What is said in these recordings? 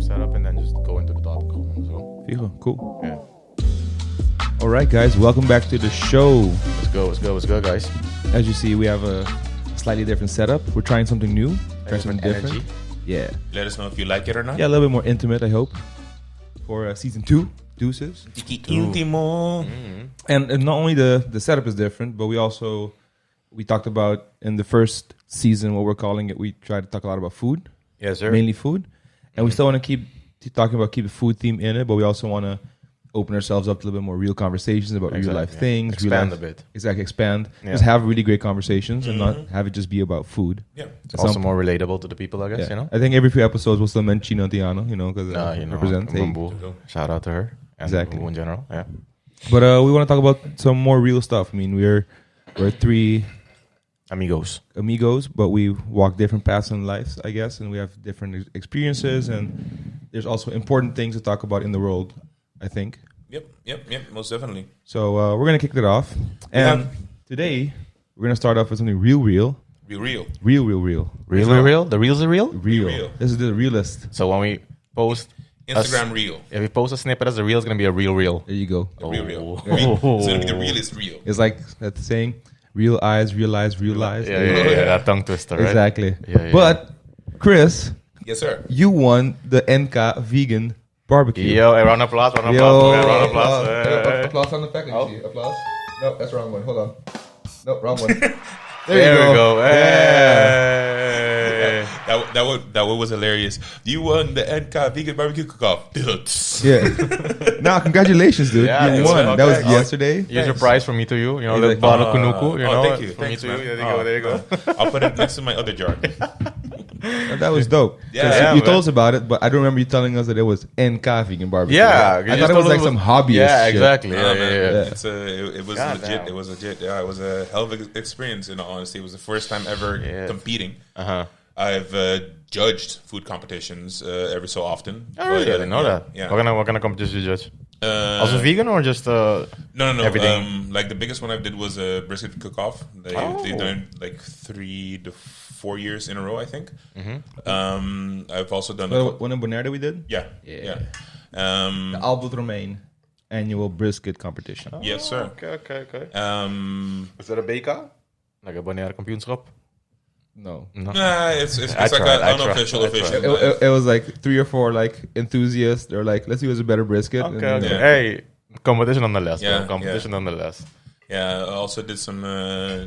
setup and then just go into the topic. So, cool. yeah. All right, guys, welcome back to the show. Let's go, guys. As you see, we have a slightly different setup. We're trying something new, trying something different. Energy. Yeah. Let us know if you like it or not. Yeah, a little bit more intimate, I hope, for season 2, Deuces. Intimo. And not only the setup is different, but we talked about in the first season what we're calling it. We try to talk a lot about food, Yes, sir. mainly food, and we still want to keep the food theme in it, but we also want to open ourselves up to a little bit more real conversations about real life things. Expand a bit. Exactly, expand. Yeah. Just have really great conversations and not have it just be about food. Yeah. It's also more relatable to the people, I guess. Yeah. You know. I think every few episodes we'll still mention Chino Tiano, because represent. Hey. Bambu. Shout out to her. And Exactly. Bambu in general. Yeah. But we want to talk about some more real stuff. I mean, we're 3 Amigos. amigos, but we walk different paths in life, I guess, and we have different experiences, and there's also important things to talk about in the world, I think. Yep. Most definitely. So we're gonna kick it off, and today we're gonna start off with something real. Be real. Real. Real? The reels are real? Real. This is the realest. So when we post Instagram reel. if we post a snippet as a reel, it's gonna be a reel. There you go. The real. Oh. It's gonna be the realest real. It's like that saying, real eyes, realize, realize. Yeah, that tongue twister, right? Exactly. Yeah. But Chris, Yes, sir. you won the NK vegan barbecue. Yo, a round of applause, round of applause. Hey. Applause on the package. Applause. No, that's the wrong one. Hold on. No, wrong one. There we go. Yeah. Hey. That one was hilarious. You won the NK Vegan Barbecue Cook-Off. Yeah. Nah, congratulations, dude. Yeah, you it's won. okay. That was yesterday. Here's your prize from me to you. You know, He's the like, bottle kunuku. You know, thank you. From Thanks, me to man. you. There you go. I'll put it next to my other jar. That was dope. Yeah, 'Cause yeah, you man. told us about it, but I don't remember you telling us that it was NK vegan barbecue. Yeah, I thought it was like some hobbyist Yeah, shit. exactly. Nah, Yeah. man. It was God legit. damn. It was legit. Yeah, it was a hell of an experience. In all honesty, it was the first time ever competing. I've judged food competitions every so often. Oh, really? I didn't know that. Yeah. What kind of competition you judge? As a No. vegan or just No. everything? Like the biggest one I did was a brisket cook-off. They've done like 3 to 4 years in a row, I think. I've also done. One in Bonaire that we did? Yeah. The Albert Romein annual brisket competition. Yes, sir. Okay. Um, Is that a BK? Like a Bonaire kampioenschap? No. Nah, it's I like tried, an unofficial I tried. official. It was like 3 or 4 like enthusiasts. They're like, let's see who's a better brisket. Okay. And, Yeah. Hey, competition nonetheless. Yeah, bro. Competition nonetheless. Yeah, I also did some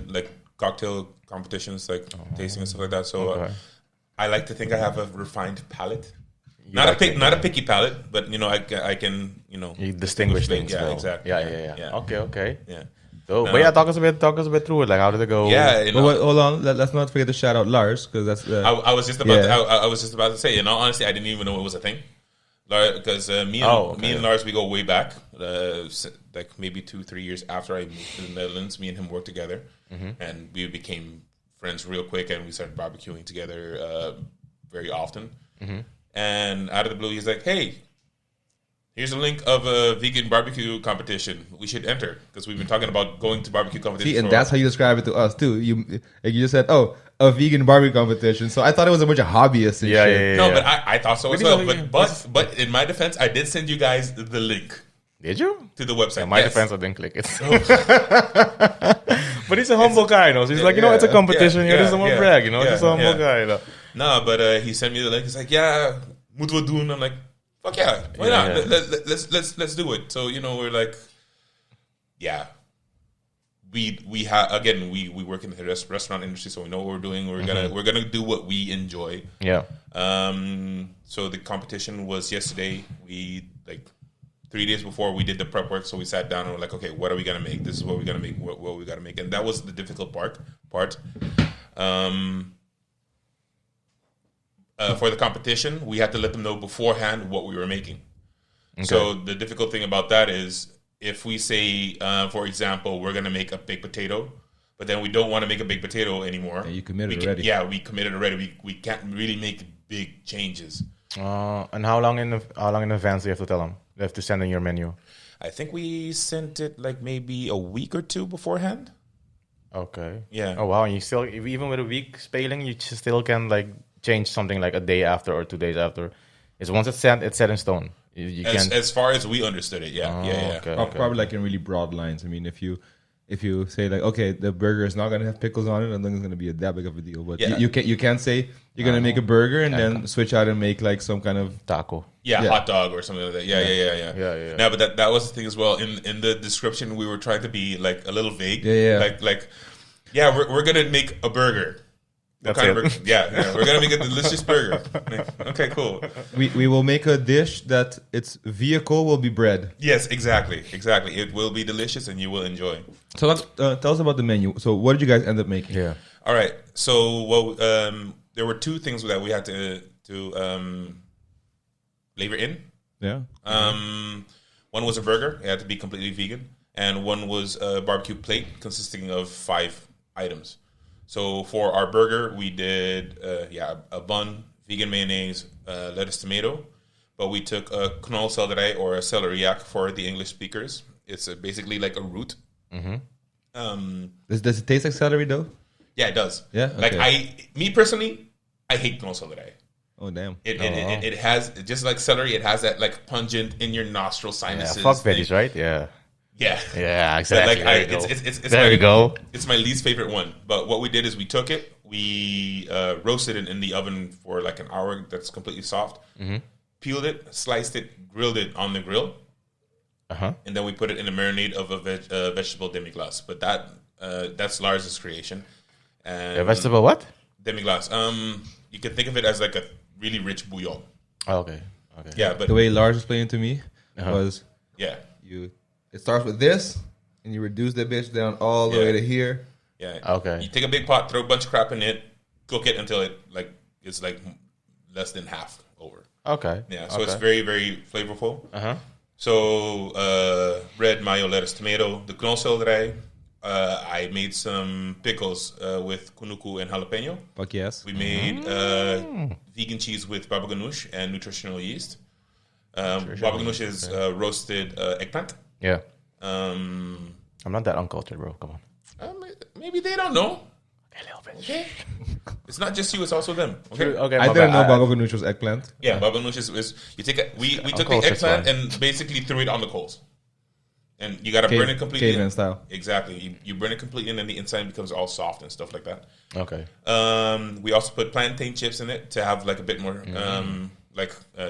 like cocktail competitions, like tasting and stuff like that. So Okay. I like to think I have a refined palate. You Not like not a picky palate, but I can You distinguish things. Yeah, well. exactly. Yeah. Okay. Yeah. So, No. but yeah, talk us a bit through it. Like, how did it go? Yeah, you know, But hold on, let's not forget to shout out Lars because that's. I was just about Yeah. I was just about to say. You know, honestly, I didn't even know it was a thing. Because me and Lars, we go way back. Like maybe 2-3 years after I moved to the Netherlands, me and him worked together, and we became friends real quick, and we started barbecuing together very often. And out of the blue, he's like, "Hey, here's a link of a vegan barbecue competition. We should enter because we've been talking about going to barbecue competitions." See, and that's how you describe it to us too. You just said, "Oh, a vegan barbecue competition." So I thought it was a bunch of hobbyists. And Yeah, shit. yeah. No, but I thought so as Really? well. But in my defense, I did send you guys the link Did you? to the website. In my Yes. defense, I didn't click it. But he's a humble guy, you know. So he's like, it's a competition. You just don't want to brag, you know. Just a humble guy, you know. No, but he sent me the link. He's like, "Yeah, moeten we doen?" I'm like, "Fuck yeah, why not? Yeah. Let's do it." So we're like, yeah. We have again. We work in the restaurant industry, so we know what we're doing. We're gonna do what we enjoy. Yeah. So the competition was yesterday. We 3 days before we did the prep work, so we sat down and we're like, okay, what are we gonna make? This is what we're gonna make. What we gotta make, and that was the difficult part. For the competition, we had to let them know beforehand what we were making. Okay. So the difficult thing about that is if we say, for example, we're going to make a baked potato, but then we don't want to make a baked potato anymore. Yeah, you committed already. Yeah, we committed already. We can't really make big changes. And how long in advance do you have to tell them? You have to send in your menu. I think we sent it maybe a week or two beforehand. Okay. Yeah. Oh wow! And you still, even with a week spailing, you still can change something a day after or 2 days after, It's once it's set in stone. You can't. As far as we understood it, yeah. Okay, Probably like in really broad lines. I mean, if you say like, okay, the burger is not going to have pickles on it, I don't think it's going to be that big of a deal. But you can't say you're going to make a burger and then switch out and make like some kind of taco. Yeah, hot dog or something like that. Yeah. No, but that was the thing as well. In the description, we were trying to be like a little vague. We're gonna make a burger. What kind of burger? Yeah, we're gonna make a delicious burger. Okay, cool. We will make a dish that its vehicle will be bread. Yes, exactly. It will be delicious and you will enjoy. So let's tell us about the menu. So what did you guys end up making? Yeah. All right. So there were two things that we had to flavor in. Yeah. One was a burger. It had to be completely vegan. And one was a barbecue plate consisting of 5 items. So for our burger, we did a bun, vegan mayonnaise, lettuce, tomato. But we took a knolselderij or a celeriac for the English speakers. It's basically like a root. Mm-hmm. Does it taste like celery though? Yeah, it does. Yeah. Okay. Like me personally, I hate knolselderij. Oh damn! It has, just like celery, it has that like pungent in your nostril sinuses. Yeah, fuck veggies, right? Yeah. Yeah, exactly. But there we go. It's my least favorite one. But what we did is we took it, we roasted it in the oven for like an hour. That's completely soft. Mm-hmm. Peeled it, sliced it, grilled it on the grill, and then we put it in a marinade of a vegetable demi-glace. But that's Lars's creation. And a vegetable what? Demi-glace. You can think of it as like a really rich bouillon. Oh, okay. Yeah, but the way Lars explained it to me was it starts with this, and you reduce that bitch down all the way to here. Yeah. Okay. You take a big pot, throw a bunch of crap in it, cook it until it's less than half over. Okay. Yeah. So it's very, very flavorful. Uh-huh. So red mayo, lettuce, tomato, the knolselderij. I made some pickles with kunuku and jalapeno. Fuck yes. We made vegan cheese with baba ganoush and nutritional yeast. Baba ganoush is roasted eggplant. Yeah. I'm not that uncultured, bro. Come on. Maybe they don't know. A little bit. Okay. It's not just you; it's also them. Okay. I didn't know baba ganoush was eggplant. Yeah, baba ganoush is you take we took the eggplant and basically threw it on the coals, and you got to burn it completely. Caveman style. Exactly. You burn it completely, and then the inside becomes all soft and stuff like that. Okay. We also put plantain chips in it to have like a bit more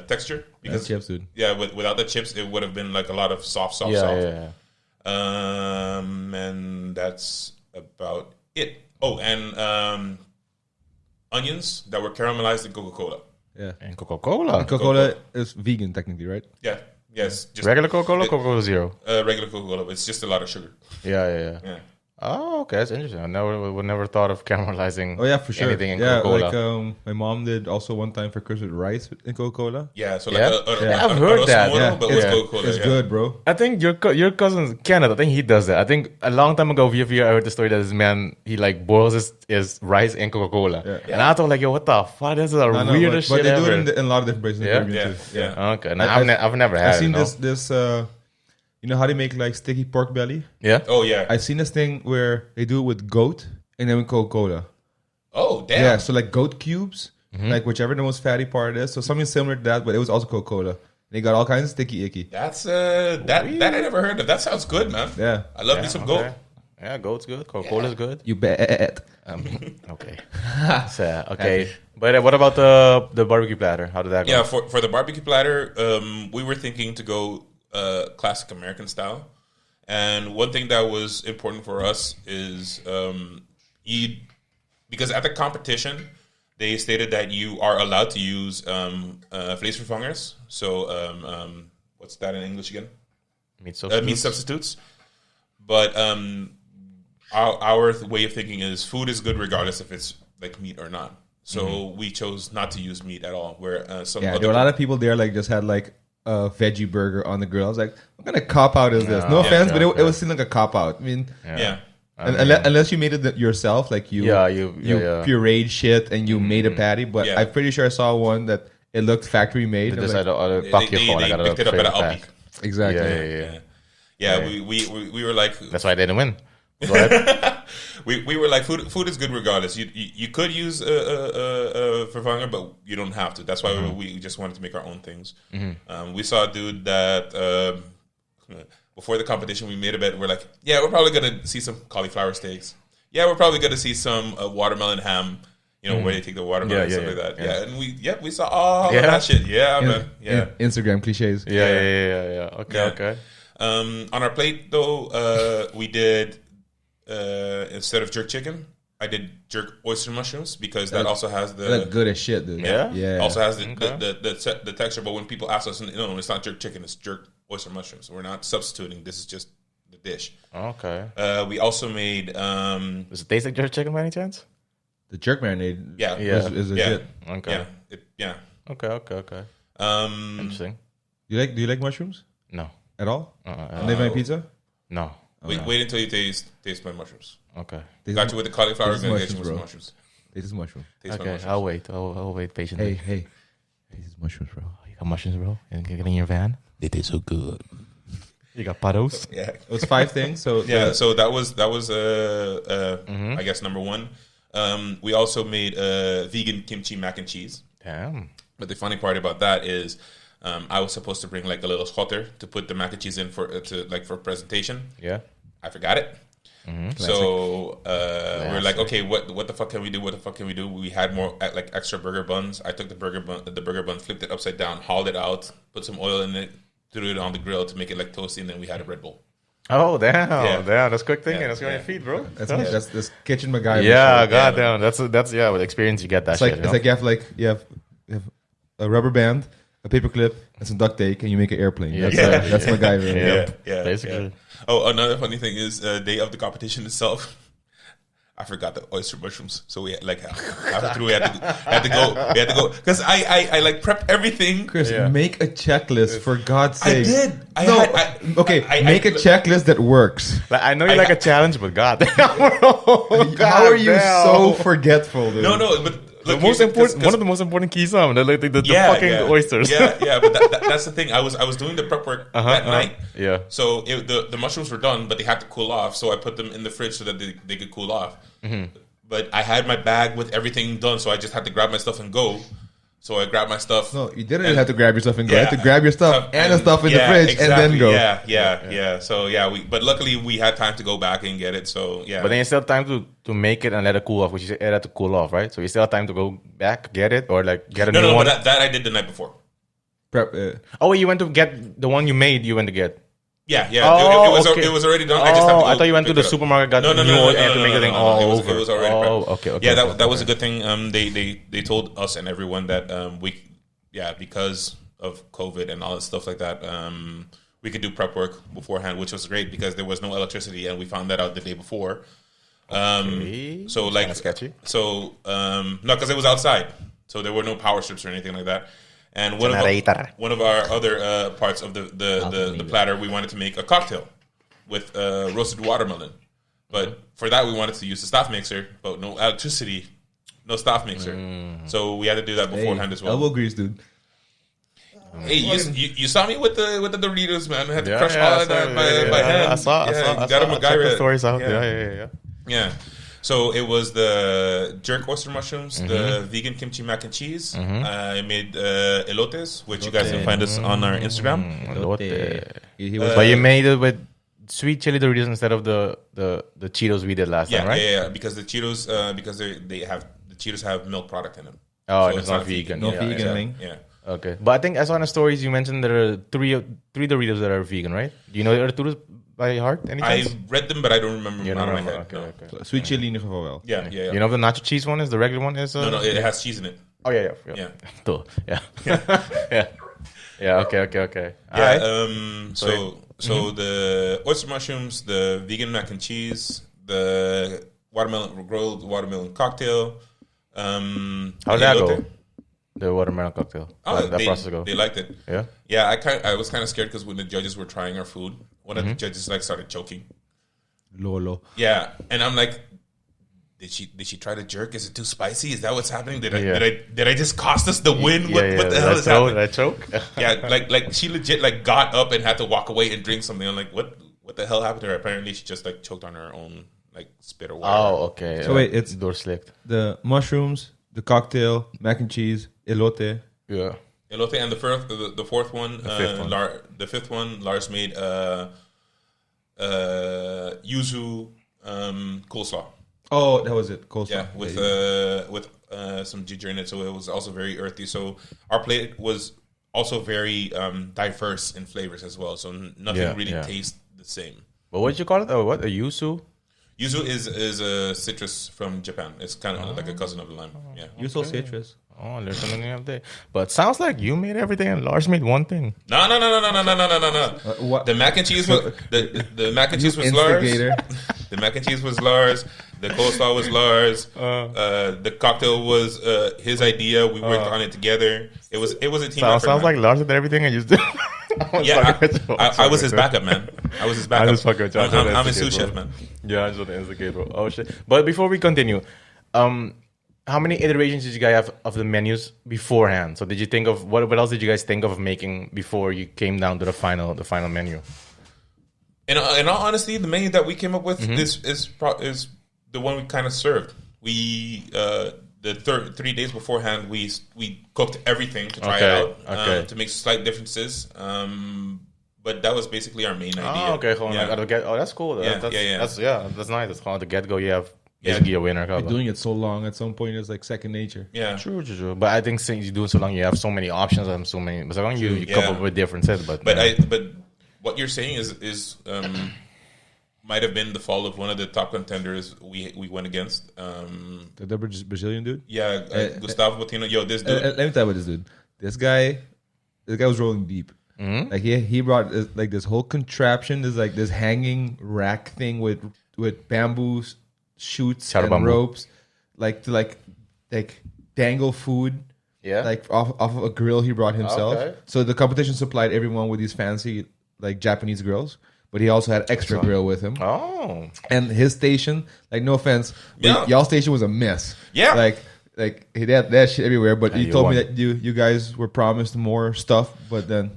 texture. Because chips, dude. Yeah, without the chips, it would have been like a lot of soft. Yeah. And that's about it. Oh, and onions that were caramelized in Coca-Cola. Yeah. And Coca-Cola. Coca-Cola is vegan technically, right? Yeah. Yes. Just regular Coca-Cola, Coca-Cola Zero. Regular Coca-Cola. It's just a lot of sugar. Yeah. Oh, okay, that's interesting. I would never thought of caramelizing. Oh yeah, for sure. Anything in Coca-Cola. Like my mom did also one time for Christmas rice in Coca-Cola. Yeah, so I've heard that. But with Coca-Cola, it's good, bro. I think your cousin Kenneth, I think he does that. I think a long time ago, I heard the story that this man he like boils his rice in Coca-Cola, and I thought like, yo, what the fuck? This is the weirdest shit ever. But they do it in a lot of different places in the Caribbean too. Yeah. Okay. Now, I've never had. I've seen this. You know how they make like sticky pork belly? Yeah. Oh yeah. I've seen this thing where they do it with goat and then with Coca-Cola. Oh damn. Yeah, so like goat cubes, like whichever the most fatty part is. So something similar to that, but it was also Coca-Cola. They got all kinds of sticky icky. That's that I never heard of. That sounds good, man. Yeah. I love me some goat. Yeah, goat's good. Coca-Cola's good. You bet. Okay. So, okay. But what about the barbecue platter? How did that go? Yeah, for the barbecue platter, we were thinking to go classic American style. And one thing that was important for us is because at the competition, they stated that you are allowed to use vleesvervangers. So what's that in English again? Meat substitutes. Meat substitutes. But our way of thinking is food is good regardless if it's like meat or not. So we chose not to use meat at all. Where there were a lot of people there like just had like a veggie burger on the grill. I was like, what kind of cop out is this? No offense, but it was seeming like a cop out. I mean, unless you made it yourself, like you pureed shit and you made a patty. But I'm pretty sure I saw one that it looked factory made. They picked it up at Aldi. Exactly. Yeah. We were like, that's why I didn't win. we were like, food is good regardless. You could use vervanger, but you don't have to. That's why we just wanted to make our own things. We saw a dude that before the competition, we made a bet. We're like, yeah, we're probably gonna see some cauliflower steaks. Yeah, we're probably gonna see some watermelon ham. You know, where they take the watermelon and stuff like that. Yeah, and we saw all of that shit. Yeah, man. Yeah. Instagram cliches. Yeah. Okay. On our plate, though, we did, instead of jerk chicken, I did jerk oyster mushrooms because that also has the... That's good as shit, dude. Yeah. Also has the texture, but when people ask us, no, it's not jerk chicken, it's jerk oyster mushrooms. We're not substituting. This is just the dish. Okay. We also made... Does it taste like jerk chicken by any chance? The jerk marinade is legit. Okay. Yeah. Okay. Interesting. Do you like mushrooms? No. At all? Leave my pizza? No. Wait until you taste my mushrooms. Okay. Got you with the cauliflower, and get you with some mushrooms. Taste this mushroom. Okay, I'll wait. I'll wait patiently. Hey. Taste this mushrooms, bro. You got mushrooms, bro? And get in your van? They taste so good. You got paddles? Yeah. It was 5 things. So so that was I guess number 1. We also made vegan kimchi mac and cheese. Damn. But the funny part about that is I was supposed to bring like a little schotter to put the mac and cheese in for presentation. Yeah. I forgot it. So we were like, okay, what the fuck can we do? What the fuck can we do? We had more like extra burger buns. I took the burger bun, flipped it upside down, hauled it out, put some oil in it, threw it on the grill to make it like toasty, and then we had a Red Bull. Oh damn! That's quick thinking. That's on your feet, bro. That's kitchen MacGyver. Yeah, goddamn. That's with experience you get that. It's like you have a rubber band, a paper clip, and some duct tape, and you make an airplane. That's MacGyver. Yeah, basically. Yeah. Oh, another funny thing is day of the competition itself. I forgot the oyster mushrooms, so we like after through we had to go because I like prepped everything. Chris, make a checklist for God's sake. I did. Make a checklist that works. Like, I know you like a challenge, but God, how are you so forgetful, dude? No, but. Look, one of the most important keys on the fucking oysters. But that's the thing. I was doing the prep work that night. Yeah. So the mushrooms were done, but they had to cool off. So I put them in the fridge so that they could cool off. But I had my bag with everything done, so I just had to grab my stuff and go. So I grabbed my stuff. No, you didn't have to grab your stuff and go. You had to grab your stuff and the stuff in the fridge and then go. Yeah. So but luckily we had time to go back and get it. So yeah. But then you still have time to make it and let it cool off, which you said it had to cool off, right? So you still have time to go back, get it, or like get a new one. No, but that I did the night before. Prep. Oh, you went to get the one you made. You went to get. Yeah. Oh, it was already done. I just have to I thought you went to the supermarket, got new one, and to make the thing all over. It was already prepped. Okay. Yeah, that was a good thing. They told us and everyone that because of COVID and all that stuff like that, we could do prep work beforehand, which was great because there was no electricity, and we found that out the day before. So like kinda sketchy. So no, because it was outside, so there were no power strips or anything like that. And one of our other parts of the platter, we wanted to make a cocktail with roasted watermelon. But for that, we wanted to use the staff mixer, but no electricity, no staff mixer. So we had to do that beforehand as well. Elbow grease, dude. Hey, you saw me with the Doritos, man. I had to crush all of that by hand. I saw. Got him a guy. The stories out. Yeah. So it was the jerk oyster mushrooms, the vegan kimchi mac and cheese. I made elotes, which you guys can find us on our Instagram. Elote. But you made it with sweet chili Doritos instead of the Cheetos we did last time, right? Yeah. Because the Cheetos, the Cheetos have milk product in them. Oh, so it's not vegan. No vegan thing. Yeah. Okay, but I think I saw in the stories you mentioned there are three Doritos that are vegan, right? Do you know the other two by heart? I read them, but I don't remember them out of my head. Okay. So, sweet chili in ieder geval wel. Yeah. You know the nacho cheese one is? The regular one is? No, it has cheese in it. Oh, yeah. Yeah, okay. Yeah, so the oyster mushrooms, the vegan mac and cheese, the grilled watermelon cocktail. How did that go? The watermelon cocktail. Process go. They liked it. Yeah. Yeah, I was kind of scared because when the judges were trying our food, one of the judges started choking. Lolo. Yeah, and I'm like, did she try to jerk? Is it too spicy? Is that what's happening? Did I just cost us the win? What the hell is happening? Did I choke? Yeah, like she legit got up and had to walk away and drink something. I'm like, what what the hell happened to her. Apparently, she just like choked on her own like spit or water. Oh, okay. So wait, it's doorslikt. The mushrooms, the cocktail, mac and cheese, elote. Yeah. Elote, and the fourth one, the fifth one, Lars made yuzu coleslaw. Oh, that was it. Coleslaw. Yeah, with some ginger in it, so it was also very earthy. So our plate was also very diverse in flavors as well. So nothing really tastes the same. But what did you call it? Oh, what, a yuzu? Yuzu is a citrus from Japan. It's kind of like a cousin of the lime. Yeah, yuzu citrus. Oh, there's something new up there. But sounds like you made everything and Lars made one thing. No. What? The mac and cheese was the mac and cheese was Lars. The mac and cheese was Lars. The coleslaw was Lars. The cocktail was his idea. We worked on it together. It was a team effort. Sounds like Lars did everything and you did. I was his backup, man. I was his backup. I just fucking with you. I'm a sous chef, man. Yeah, I just want to instigate, bro. Oh shit! But before we continue, how many iterations did you guys have of the menus beforehand? So did you think of what else did you guys think of making before you came down to the final menu? In all honesty, the menu that we came up with is the one we kind of served. We the 3 days beforehand we cooked everything to try it out to make slight differences. But that was basically our main idea. Oh, okay, that's cool. That's nice. It's called the get go. You have basically a winner. You're doing it so long, at some point it's like second nature. Yeah, true. But I think since you're doing so long, you have so many options and so many. But so long you come up with differences. But what you're saying is might have been the fault of one of the top contenders we went against. The Brazilian dude? Yeah, Gustavo Botino. Yo, this dude. Let me tell you about this dude. This guy was rolling deep. Mm-hmm. Like he brought like this whole contraption. There's like this hanging rack thing with bamboo shoots and ropes, like to dangle food. Yeah, like off of a grill he brought himself. Okay. So the competition supplied everyone with these fancy like Japanese grills. But he also had extra grill with him. Oh. And his station, like no offense, but y'all station was a mess. Yeah. Like he had that shit everywhere. But you told me that you guys were promised more stuff, but then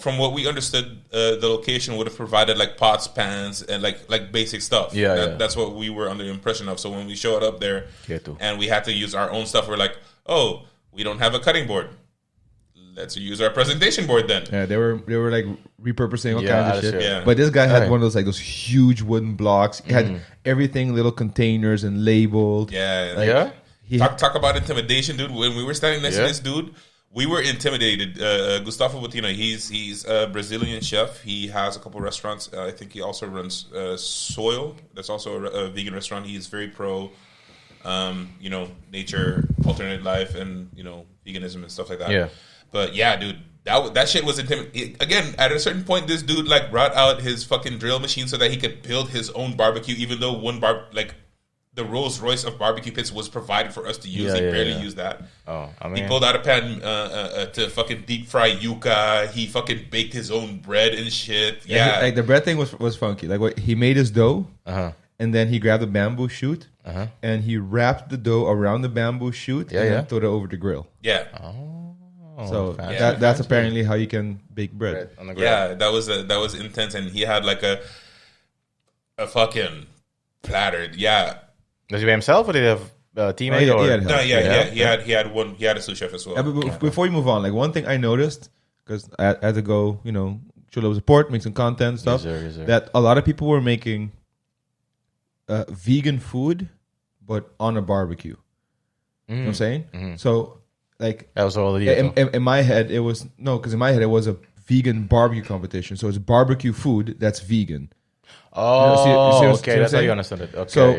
from what we understood, the location would have provided like pots, pans, and like basic stuff. That's what we were under the impression of. So when we showed up there and we had to use our own stuff, we're like, oh, we don't have a cutting board. Let's use our presentation board then. Yeah, they were like repurposing all kinds of shit. Yeah. But this guy had one of those huge wooden blocks. He had everything, little containers and labeled. Talk about intimidation, dude. When we were standing next to this dude, we were intimidated. Gustavo Botino, he's a Brazilian chef. He has a couple restaurants. I think he also runs Soil. That's also a vegan restaurant. He's very pro, nature, alternate life, and veganism and stuff like that. Yeah. But yeah, dude, that shit was intimidating. Again, at a certain point, this dude like brought out his fucking drill machine so that he could build his own barbecue, even though the Rolls Royce of barbecue pits was provided for us to use. He barely used that. Oh, I mean, he pulled out a pan to fucking deep fry yuca. He fucking baked his own bread and shit. Yeah, like the bread thing was funky. Like he made his dough, and then he grabbed a bamboo shoot, and he wrapped the dough around the bamboo shoot, and then threw it over the grill. Yeah. So that's apparently how you can bake bread on the grill. Yeah, that was intense, and he had like a fucking platter. Yeah. Does he by himself or did he have a teammate? He had one. He had a sous chef as well. Before you move on, like one thing I noticed, because I had to go, show love support, make some content and stuff. Yes, sir. That a lot of people were making vegan food, but on a barbecue. You know what I'm saying? Mm-hmm. So. Like that was all in my head, it was because in my head it was a vegan barbecue competition. So it's barbecue food that's vegan. Oh, okay, that's how you understood it. Okay, so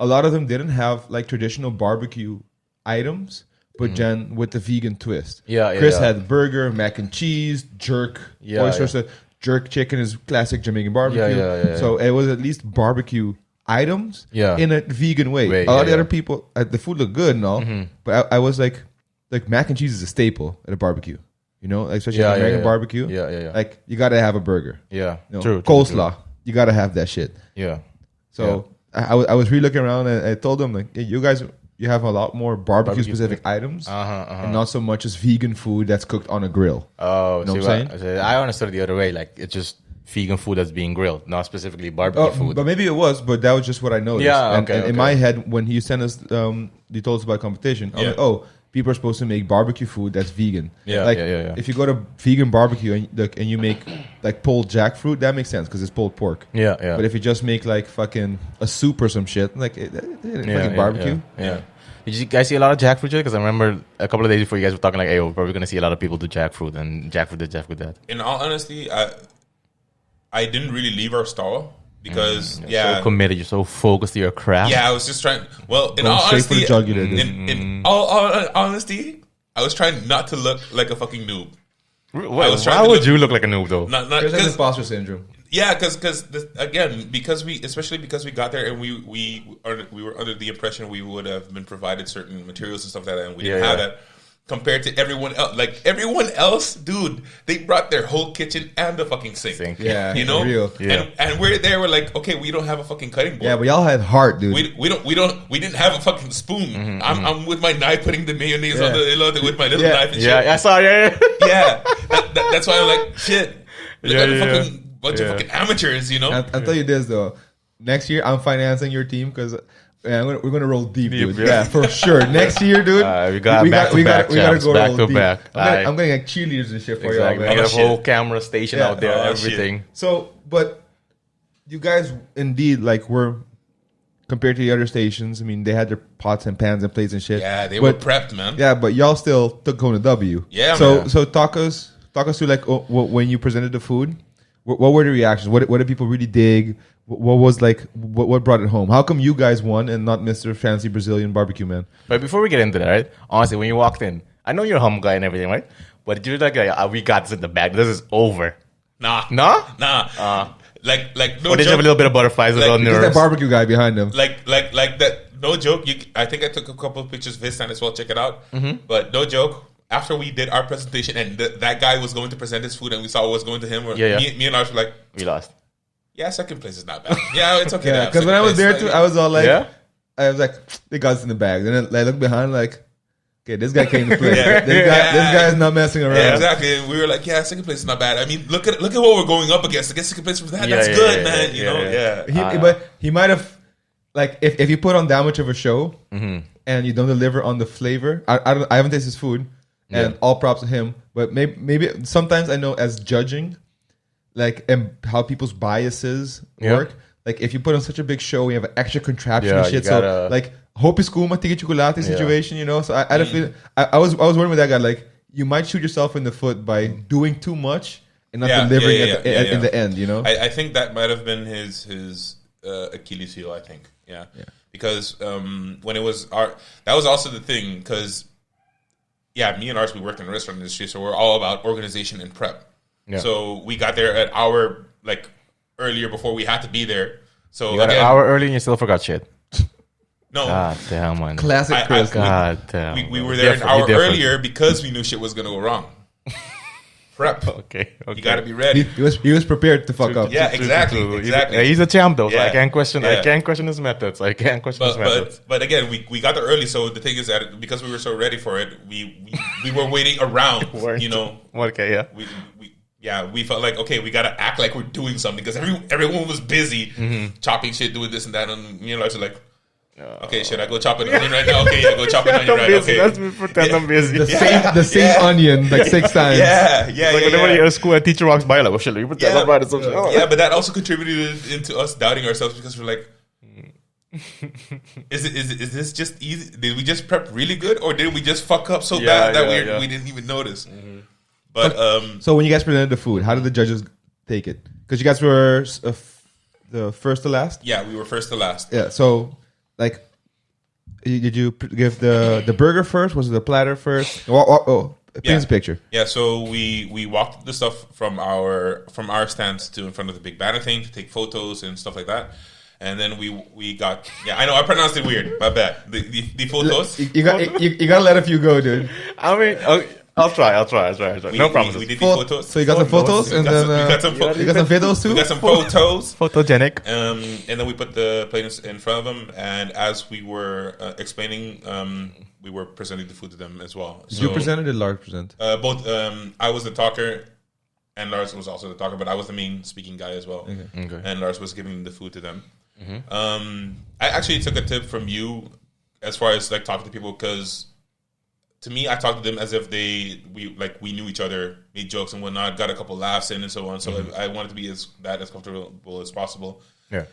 a lot of them didn't have like traditional barbecue items, but then with the vegan twist. Chris had burger, mac and cheese, jerk, oyster sauce. Jerk chicken is classic Jamaican barbecue. So it was at least barbecue items in a vegan way. A lot of the other people, the food looked good and all, but I was like mac and cheese is a staple at a barbecue, especially American barbecue. Like you got to have a burger. True. Coleslaw, you got to have that shit. So I was really looking around and I told them like, hey, you guys, you have a lot more barbecue specific items, and not so much as vegan food that's cooked on a grill. Oh, you know what I'm saying? I understood it the other way. Like it's just vegan food that's being grilled, not specifically barbecue food. But maybe it was, but that was just what I noticed. Yeah, and in my head, when he sent us, he told us about competition, I was like, oh, people are supposed to make barbecue food that's vegan. If you go to vegan barbecue and you make like pulled jackfruit, that makes sense because it's pulled pork. But if you just make like fucking a soup or some shit, like fucking barbecue. Did you guys see a lot of jackfruit? Because I remember a couple of days before you guys were talking like, hey, we're probably going to see a lot of people do jackfruit and jackfruit this, jackfruit that. In all honesty, I didn't really leave our stall because you're so committed, you're so focused to your craft. Yeah, I was just trying. Well, in all honesty, in all honesty, I was trying not to look like a fucking noob. Why would you look like a noob though? Not because imposter syndrome. Yeah, because especially because we got there and we were under the impression we would have been provided certain materials and stuff like that, and we didn't have that. Compared to everyone else, like everyone else, dude, they brought their whole kitchen and the fucking sink. Yeah, you know, real. Yeah. And we're there. We're like, okay, we don't have a fucking cutting board. Yeah, we all had heart, dude. We didn't have a fucking spoon. I'm with my knife putting the mayonnaise on the with my little knife and shit. Yeah, I saw. Yeah. That's why I'm like, shit. Look at the fucking bunch of fucking amateurs, you know. I'll tell you this though. Next year, I'm financing your team because. Yeah, we're gonna roll deep, dude. Yeah, for sure. Next year, dude, we gotta go back to back. I'm getting like cheerleaders and shit for y'all, man. We got a whole camera station out there, everything. Shit. So, but you guys indeed like were compared to the other stations. I mean, they had their pots and pans and plates and shit. Yeah, they were prepped, man. Yeah, but y'all still took home the W. Yeah, man. So talk us through like when you presented the food. What were the reactions? What did people really dig? What was like? What brought it home? How come you guys won and not Mr. Fancy Brazilian Barbecue Man? But before we get into that, right? Honestly, when you walked in, I know you're a humble guy and everything, right? But did you like, we got this in the bag. This is over. Nah. No. Like no or did joke. You have a little bit of butterflies on nerves? That barbecue guy behind him. Like that. No joke. I think I took a couple of pictures this time as well. Check it out. But no joke. After we did our presentation and that guy was going to present his food and we saw what was going to him, me and Lars were like, we lost. Yeah, second place is not bad. Yeah, it's okay. Yeah, because when I was there too, I was all like, I was like, they got us in the bag. Then I looked behind like, okay, this guy came to play. This guy is not messing around. Yeah, exactly. And we were like, yeah, second place is not bad. I mean, look at what we're going up against. Against second place, that's good, man. You know, But he might have, like, if you put on that much of a show and you don't deliver on the flavor, I haven't tasted his food, and all props to him. But maybe sometimes I know as judging. Like, and how people's biases work. Like, if you put on such a big show, you have an extra contraption and shit. So, like, hope is cool, matige chocolate situation, you know? So, I had a feeling, I was worried with that guy. Like, you might shoot yourself in the foot by doing too much and not delivering in the end, you know? I think that might have been his Achilles heel, I think. Yeah. Because when it was that was also the thing, because, me and Ars, we worked in the restaurant industry, so we're all about organization and prep. Yeah. So we got there an hour earlier before we had to be there. So you got an hour early and you still forgot shit. No. God damn, man. Classic Chris. God damn. We were there an hour earlier because we knew shit was gonna go wrong. Prep. Okay. You got to be ready. He was prepared to fuck up. Yeah, exactly. He's a champ though. So I can't question. I can't question his methods. But again, we got there early. So the thing is that because we were so ready for it, we were waiting around. You know. Okay. Yeah. We felt like, okay, we got to act like we're doing something because everyone was busy chopping shit, doing this and that. And me and Lars are like, okay, should I go chop an onion right now? Okay, go chop an onion right now. Okay. Let's pretend I'm busy. The same onion, like 6 times. Whenever you're at school, a teacher walks by, like, oh shit, you pretend I'm right or something. Yeah, but that also contributed into us doubting ourselves because we're like, is this just easy? Did we just prep really good or did we just fuck up so bad that we didn't even notice? But so when you guys presented the food, how did the judges take it? Because you guys were the first to last. Yeah, we were first to last. Yeah. So, like, did you give the burger first? Was it the platter first? Paint us a picture. Yeah. So we walked the stuff from our stands to in front of the big banner thing to take photos and stuff like that. And then we got I know I pronounced it weird. My bad. The photos. You gotta let a few go, dude. I mean. I'll try. No promises. We did the photos. So you got some photos, and then you got some photos too. We got some photos. Photogenic. And then we put the plates in front of them, and as we were explaining, we were presenting the food to them as well. Did you present or did Lars present? Both. I was the talker, and Lars was also the talker, but I was the main speaking guy as well. Okay. And Lars was giving the food to them. I actually took a tip from you as far as like talking to people, because to me, I talked to them as if we knew each other, made jokes and whatnot, got a couple laughs in and so on. So I wanted to be as comfortable as possible. Yeah.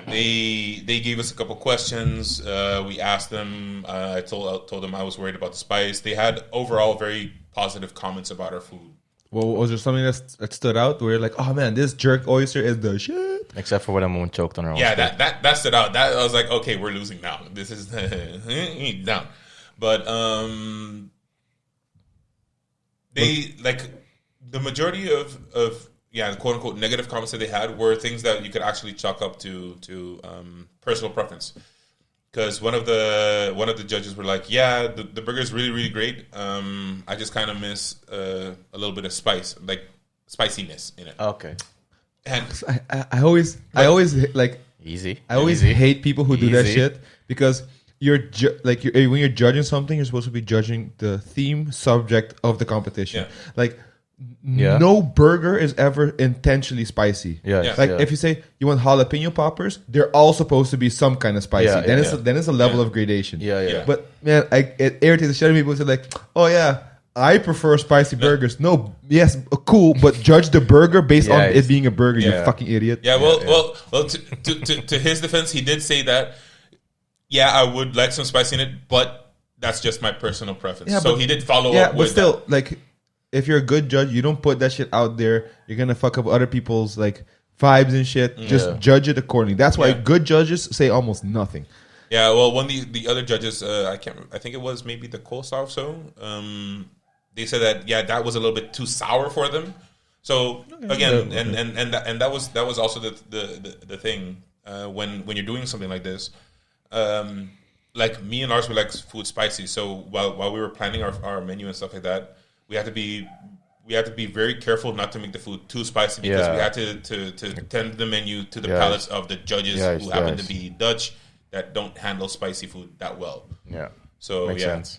They gave us a couple questions. We asked them. I told them I was worried about the spice. They had overall very positive comments about our food. Well, was there something that stood out where you're like, oh man, this jerk oyster is the shit? Except for when I'm choked on our own. Yeah, that stood out. That I was like, okay, we're losing now. This is down. But they like the majority of the quote unquote negative comments that they had were things that you could actually chalk up to personal preference. Because one of the judges were like, yeah, the burger is really, really great. I just kind of miss a little bit of spiciness in it. Okay. And I always like easy. I always hate people who do that shit, because when you're judging something, you're supposed to be judging the theme subject of the competition. Yeah. Like no burger is ever intentionally spicy. If you say you want jalapeno poppers, they're all supposed to be some kind of spicy. Then it's a level of gradation. But man, it irritates the shit out of people who say like, oh yeah, I prefer spicy burgers. No, yes, cool, but judge the burger based on it being a burger. You fucking idiot. Yeah, well. To his defense, he did say that. Yeah, I would like some spice in it, but that's just my personal preference. Yeah, so he did follow up. Yeah, with but still, that. Like, if you're a good judge, you don't put that shit out there. You're gonna fuck up other people's like vibes and shit. Just judge it accordingly. That's why good judges say almost nothing. Yeah, well, one of the other judges, I think it was maybe the coleslaw or so. They said that that was a little bit too sour for them. So again, and that was also the thing when you're doing something like this. Like me and Lars, we like food spicy. So while we were planning our menu and stuff like that, we had to be very careful not to make the food too spicy, because we had to tend the menu to the palates of the judges who happen to be Dutch that don't handle spicy food that well. Yeah. So makes sense.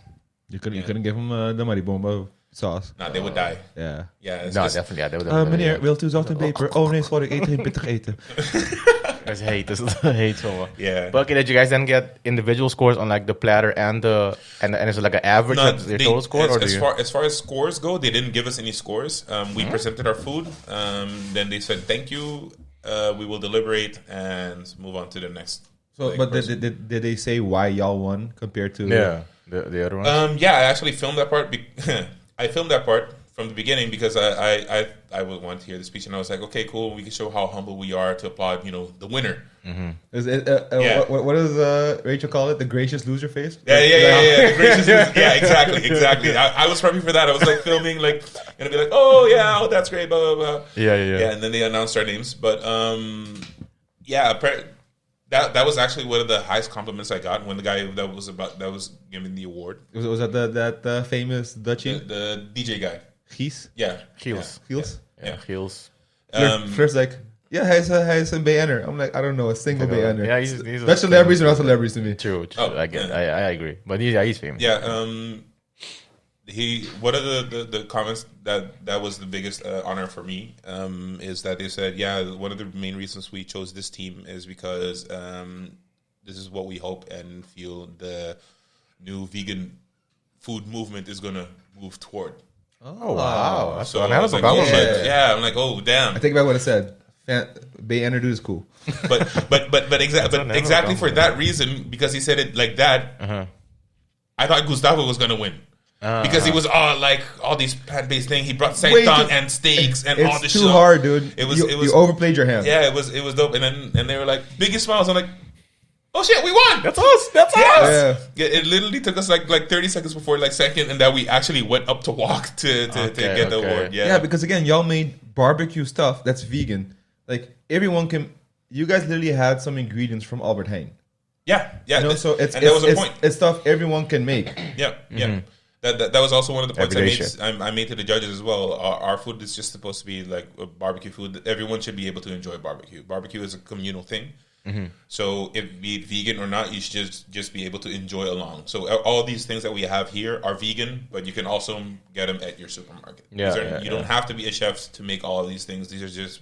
You couldn't give them the maribomba sauce. Nah, they would die. Yeah. Yeah. Definitely. Yeah, they would meneer, wilt u zout en peper? Oh nee, sorry, ik eet geen pittig eten. That's hate. This is hate so much. Yeah. But okay, did you guys then get individual scores on like the platter and is it like an average of your total score? As far as scores go, they didn't give us any scores. We presented our food. Then they said thank you. We will deliberate and move on to the next. So, but did they say why y'all won compared to the other ones? I actually filmed that part. I filmed that part from the beginning because I would want to hear the speech, and I was like, okay, cool, we can show how humble we are to applaud, the winner. Mm-hmm. Is it, what does Rachel call it? The gracious loser face? Yeah. The gracious loser. Yeah, exactly. I was prepping for that. I was like filming, like, and I'd be like, oh, that's great, blah, blah, blah. Yeah. Yeah, and then they announced our names. But, that was actually one of the highest compliments I got when the guy that was giving the award. Was that that famous Dutchie? The DJ guy. Gies? Yeah. Giels. Yeah. Giels. First like, hij is een BN'er. I'm like, I don't know, a single BN'er. Yeah, he's Dutch celebrities are not celebrities to me. True. I get. I agree. But he's famous. Yeah. One of the comments that was the biggest honor for me is that they said, one of the main reasons we chose this team is because this is what we hope and feel the new vegan food movement is going to move toward. Oh wow! That's so that was a compliment. Yeah, I'm like, oh damn. I think about what I said. BN'er dude is cool, but exactly for that reason, because he said it like that. I thought Gustavo was going to win. Because he was all these plant-based things. He brought seitan and steaks and all this shit. It's too hard, dude. It was you overplayed your hand. Yeah, it was dope. And they were like, biggest smiles. I'm like, oh shit, we won. That's us. Yeah, it literally took us like 30 seconds before second, and that we actually went up to walk to get the award. Yeah, because again, y'all made barbecue stuff that's vegan. Like everyone can. You guys literally had some ingredients from Albert Heijn. Yeah. So that was a point. It's stuff everyone can make. Yeah. That was also one of the points I made to the judges as well. Our food is just supposed to be like a barbecue food. Everyone should be able to enjoy barbecue. Barbecue is a communal thing. So if be it vegan or not, you should just be able to enjoy along. So all these things that we have here are vegan, but you can also get them at your supermarket. You don't have to be a chef to make all of these things. These are just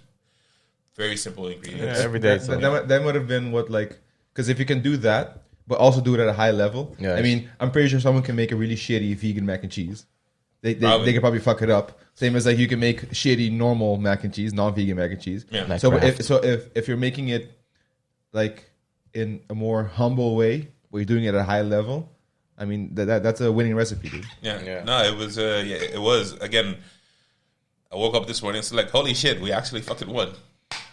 very simple ingredients. Every day. That would have been what, like, because if you can do that, but also do it at a high level. I mean, I'm pretty sure someone can make a really shitty vegan mac and cheese. They could probably fuck it up. Same as like you can make shitty normal mac and cheese, non-vegan mac and cheese. Yeah. Like So if you're making it like in a more humble way, where you're doing it at a high level, I mean that's a winning recipe, dude. Yeah. No, it was. It was. Again, I woke up this morning. It's like, holy shit, we actually fucking won.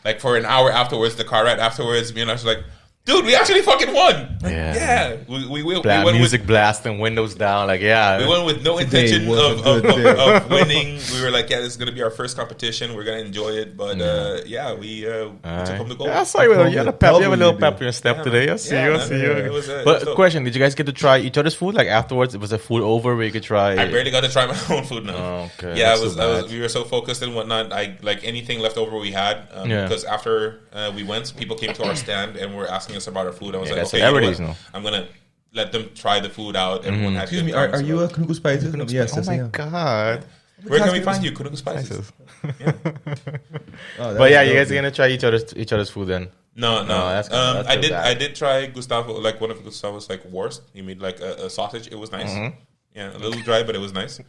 Like for an hour afterwards, the car ride afterwards, me and I was like, dude, we actually fucking won. Like, yeah. We went music with, blasting, windows down. Like, yeah. We went with no intention of winning. We were like, yeah, this is going to be our first competition. We're going to enjoy it. But we took home the gold. Yeah, I saw you. You have a little pep in your step today. I see you. But question, did you guys get to try each other's food? Like afterwards, was the food over where you could try? I barely got to try my own food now. Oh, okay. Yeah, we were so focused and whatnot. I like anything left over we had. Because after we went, people came to our stand and were asking us about our food. I was like, okay, I'm gonna let them try the food out. Everyone had. Excuse me, are you a Kunuku Spices? Yes. Oh my god! Where can we find you, Kunuku Spices? But yeah, you guys are gonna try each other's food then? No. That's I did try Gustavo, like one of Gustavo's like worst. He made like a sausage. It was nice. Yeah, a little dry, but it was nice.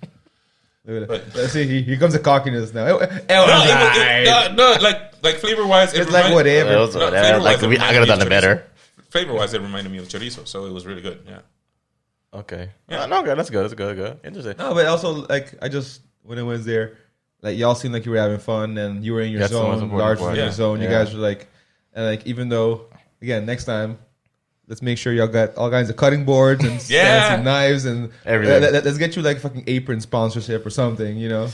Let's see. Here comes the cockiness now. No, like flavor wise, it's like whatever. I could have done it better. Flavor wise, it reminded me of chorizo, so it was really good. Yeah. Okay. Yeah. No, good. That's good. Interesting. No, but also like when I was there, like y'all seemed like you were having fun and you were in your zone. Lars was in your zone. You guys were like, and like even though again next time. Let's make sure y'all got all kinds of cutting boards and fancy knives and everything. Let's get you like fucking apron sponsorship or something, you know.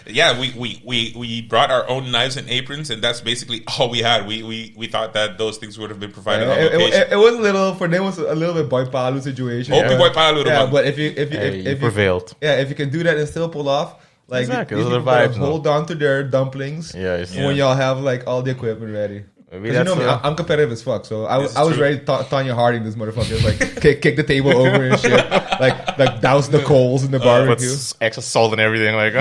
We brought our own knives and aprons, and that's basically all we had. We thought that those things would have been provided on location. It was a little for them was a little bit boy palu situation. But if you prevailed, if you can do that and still pull off. Like exactly, those are vibes. Hold on to their dumplings. When y'all have like all the equipment ready. Because you know me, I'm competitive as fuck, so I was ready to Tanya Harding this motherfucker. Like kick the table over and shit. Like douse the coals in the barbecue. Put extra salt and everything. Like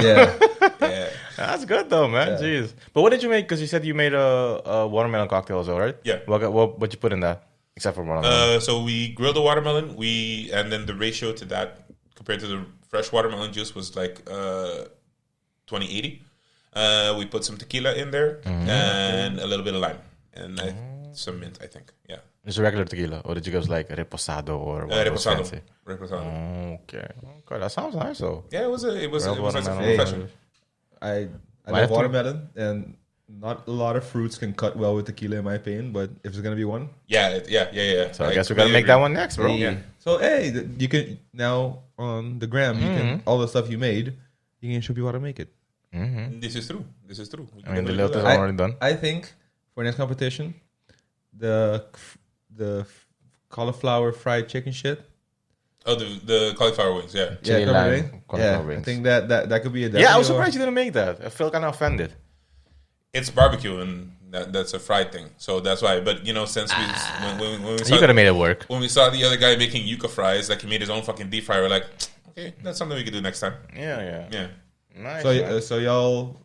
that's good though, man. Jeez. But what did you make? Because you said you made a watermelon cocktail as well, right? Yeah. What you put in that except for watermelon? So we grilled the watermelon. And then the ratio to that compared to the fresh watermelon juice was like 20-80. We put some tequila in there and a little bit of lime. And some mint, I think. Yeah. It's a regular tequila, or did you guys like reposado or reposado? Okay, that sounds nice though. Yeah, it was nice and refreshing. I love watermelon, and not a lot of fruits can cut well with tequila, in my opinion. But if it's gonna be one, yeah. So I guess we gotta make that one next, bro. Yeah. So you can now on the gram, you can all the stuff you made, you can show people how to make it. This is true. I mean, the little is already done. I think. For next competition, the cauliflower fried chicken shit. Oh, the cauliflower wings, yeah. Cauliflower wings. I think that could be a I was surprised you didn't make that. I felt kind of offended. It's barbecue and that's a fried thing, so that's why. But you know, since when we saw, you could have made it work. When we saw the other guy making yuca fries, like he made his own fucking deep fryer, we're like, okay, that's something we could do next time. Yeah. Nice. So y'all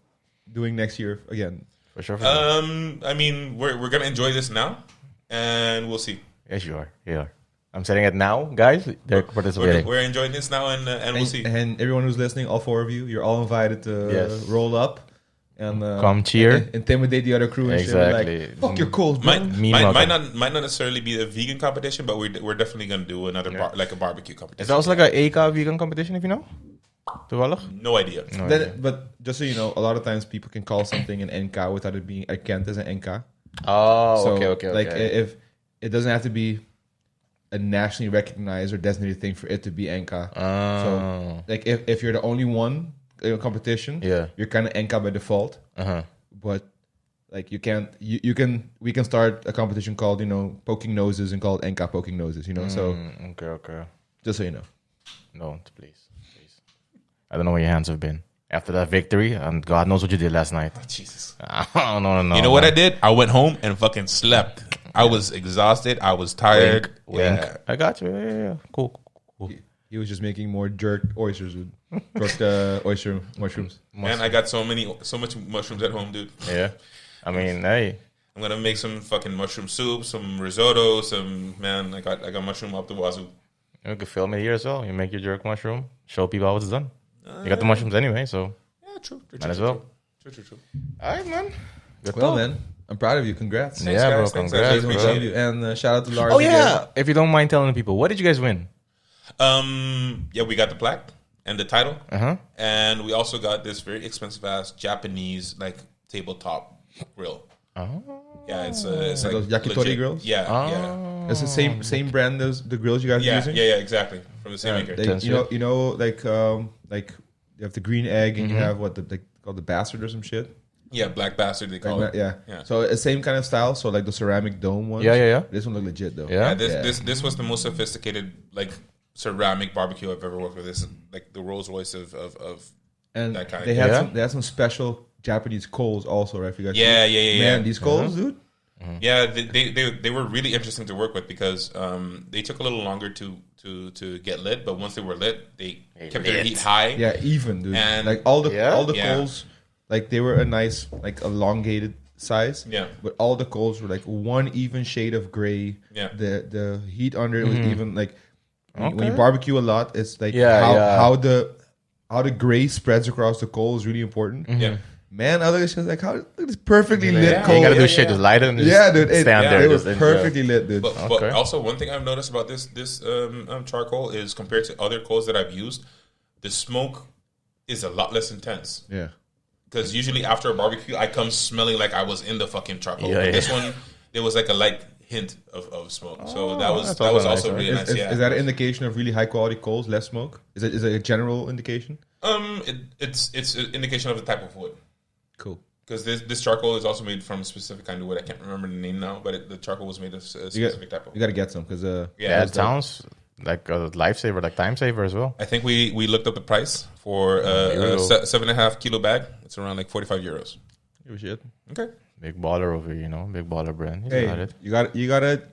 doing next year again? For sure. I mean, we're gonna enjoy this now, and we'll see. Yes, you are. I'm saying it now, guys. They're participating. We're enjoying this now, and we'll see. And everyone who's listening, all four of you, you're all invited to roll up and come cheer, intimidate the other crew. And exactly. Shit. Like, fuck your calls, might not necessarily be a vegan competition, but we're definitely gonna do another like a barbecue competition. Is that also like an ACA vegan competition? If you know. No idea. But just so you know, a lot of times people can call something an NK without it being erkend as an NK. Oh, okay. Like if it doesn't have to be a nationally recognized or designated thing for it to be NK. So like if you're the only one in a competition, you're kind of NK by default. But like we can start a competition called poking noses and call it NK poking noses. So okay. Just so you know. Don't please. I don't know where your hands have been after that victory, and God knows what you did last night. Oh, Jesus. No. You know what I did? I went home and fucking slept. I was exhausted. I was tired. Wink. I got you. Yeah. Cool. He was just making more jerked oysters, dude. Jerked oyster mushrooms. Man, I got so much mushrooms at home, dude. Yeah. I mean, hey. I'm gonna make some fucking mushroom soup, some risotto, I got mushroom up the wazoo. You could film it here as well. You make your jerk mushroom, show people how it's done. You got the mushrooms anyway, so true. Might as well. True. All right, man. Good man. I'm proud of you. Congrats. Thanks, guys. Bro. Congrats, bro. And shout out to Lars. Oh yeah. If you don't mind telling the people, what did you guys win? We got the plaque and the title, and we also got this very expensive ass Japanese tabletop grill. Oh. Yeah, it's like those yakitori legit grills. Yeah. It's the same brand as the grills you guys are using. Yeah, exactly, from the same maker. Like you have the green egg and you have what called the bastard or some shit. Yeah, black bastard they call it. Yeah. So it's same kind of style. So like the ceramic dome ones. Yeah. This one look legit though. Yeah. This was the most sophisticated ceramic barbecue I've ever worked with. This is like the Rolls Royce of and that kind. They had some special Japanese coals also, right? You guys Man, these coals, dude. Yeah, they were really interesting to work with because they took a little longer to get lit, but once they were lit, they kept their heat high. Yeah, even, dude. And like all the coals, like they were a nice elongated size. Yeah. But all the coals were like one even shade of gray. Yeah. The heat under it was even like when you barbecue a lot, it's like how the gray spreads across the coal is really important. Yeah. Man, I look at shit like, look at this perfectly lit coal. You gotta do shit, just light it and just dude, stand there. It was perfectly lit, dude. But also, one thing I've noticed about this charcoal is compared to other coals that I've used, the smoke is a lot less intense. Yeah. Because usually after a barbecue, I come smelling like I was in the fucking charcoal. Yeah, This one, there was like a light hint of smoke. So that was also nice, really nice. Is that an indication of really high quality coals, less smoke? Is it a general indication? It's an indication of the type of wood. Cool. Because this charcoal is also made from a specific kind of wood. I can't remember the name now, but the charcoal was made of a specific type of wood. You got to get some because it sounds like a lifesaver, like time saver as well. I think we looked up the price for a 7.5 kilo bag. It's around like 45 euros. Oh shit. Okay. Big baller over here, big baller brand. Hey, you gotta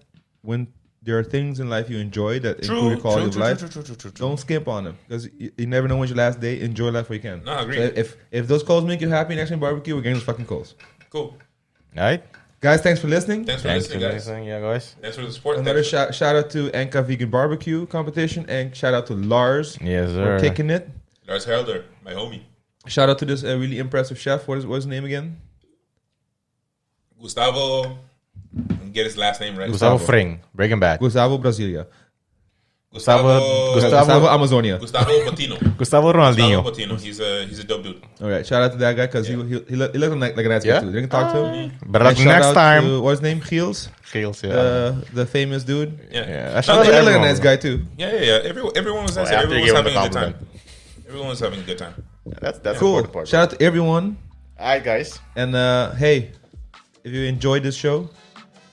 when there are things in life you enjoy that improve your quality of life. Don't skimp on them because you never know when's your last day. Enjoy life where you can. No, I agree. So if those calls make you happy next time barbecue, we're getting those fucking calls. Cool. All right. Guys, thanks for listening. Thanks for listening, guys. Yeah, guys. Thanks for the support. Another shout out to Enka Vegan Barbecue Competition and shout out to Lars for kicking it. Lars Helder, my homie. Shout out to this really impressive chef. What's his name again? Gustavo. Get his last name right. Gustavo Fring, Breaking Bad. Gustavo Brasilia. Gustavo Amazonia. Gustavo Botino. Gustavo Ronaldinho. Gustavo Botino. He's a dope dude. All right, shout out to that guy because he looked like a nice guy too. You can talk to him. But like next time, what's his name? Giels, the famous dude. Yeah. Shout out to like a nice guy too. Yeah. Everyone was nice. Everyone was having a good time. Everyone was having a good time. That's cool. Shout out to everyone. All right, guys. And hey, if you enjoyed this show,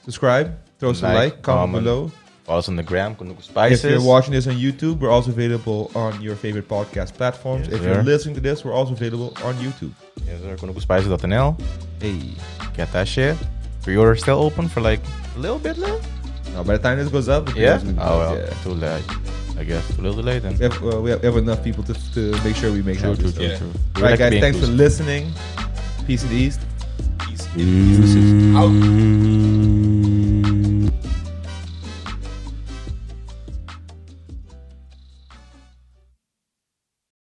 subscribe, throw some like, comment below. Follow us on the gram, Kunuku Spices. If you're watching this on YouTube, we're also available on your favorite podcast platforms. Yes, if you're listening to this, we're also available on YouTube. Yes, sir. KunukuSpices.nl. Hey. Get that shit. Pre-order still open for like a little bit left? No, by the time this goes up, too late. I guess a little late then. We have enough people to make sure we make true. All right, guys, thanks for listening. Peace in the East. Peace. Out.